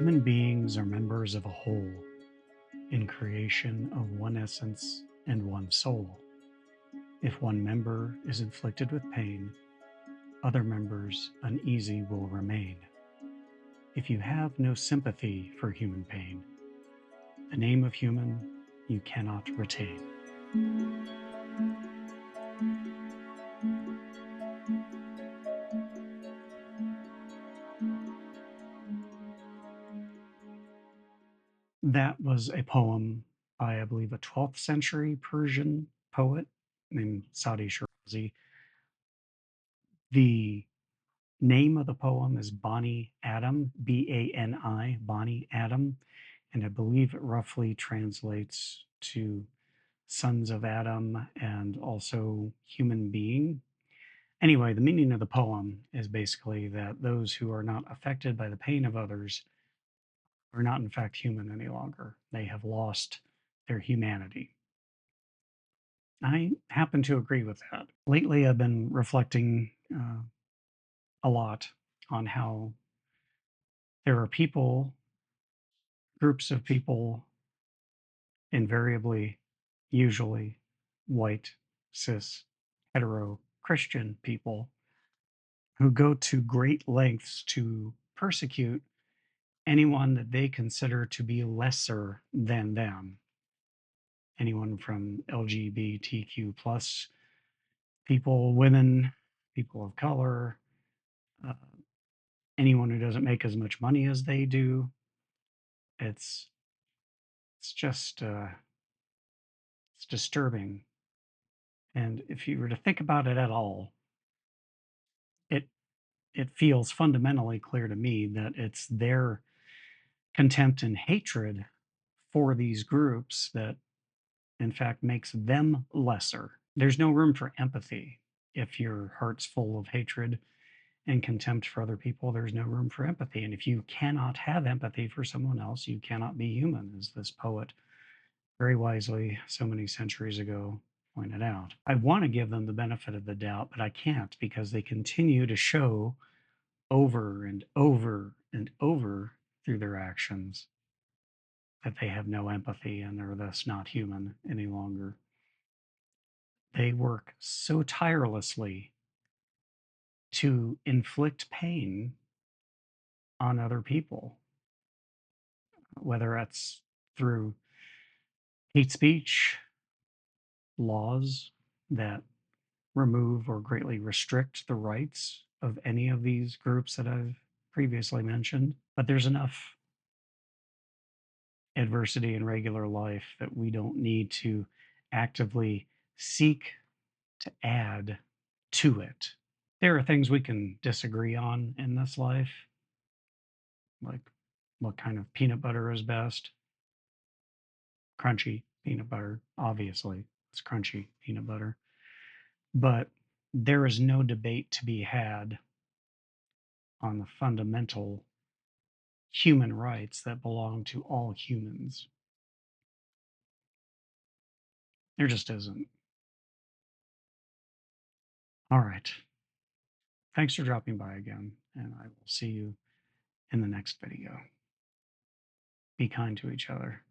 Human beings are members of a whole, in creation of one essence and one soul. If one member is inflicted with pain, other members uneasy will remain. If you have no sympathy for human pain, the name of human you cannot retain. That was a poem by, I believe, a 12th century Persian poet named Sadi Shirazi. The name of the poem is Bani Adam, Bani, Bani Adam, and I believe it roughly translates to sons of Adam and also human being. Anyway, the meaning of the poem is basically that those who are not affected by the pain of others are not, in fact, human any longer. They have lost their humanity. I happen to agree with that. Lately, I've been reflecting a lot on how there are people, groups of people, invariably, usually white, cis, hetero, Christian people, who go to great lengths to persecute anyone that they consider to be lesser than them. Anyone from LGBTQ plus people, women, people of color, uh, anyone who doesn't make as much money as they do. It's it's just it's disturbing. And if you were to think about it at all, it it feels fundamentally clear to me that it's their contempt and hatred for these groups that, in fact, makes them lesser. There's no room for empathy if your heart's full of hatred and contempt for other people. There's no room for empathy. And if you cannot have empathy for someone else, you cannot be human, as this poet very wisely so many centuries ago pointed out. I want to give them the benefit of the doubt, but I can't because they continue to show over and over and over through their actions that they have no empathy and are thus not human any longer. They work so tirelessly to inflict pain on other people, whether that's through hate speech, laws that remove or greatly restrict the rights of any of these groups that I've previously mentioned. But there's enough adversity in regular life that we don't need to actively seek to add to it. There are things we can disagree on in this life, like what kind of peanut butter is best. Crunchy peanut butter, obviously, it's crunchy peanut butter. But there is no debate to be had on the fundamental human rights that belong to all humans. There just isn't. All right. Thanks for dropping by again, and I will see you in the next video. Be kind to each other.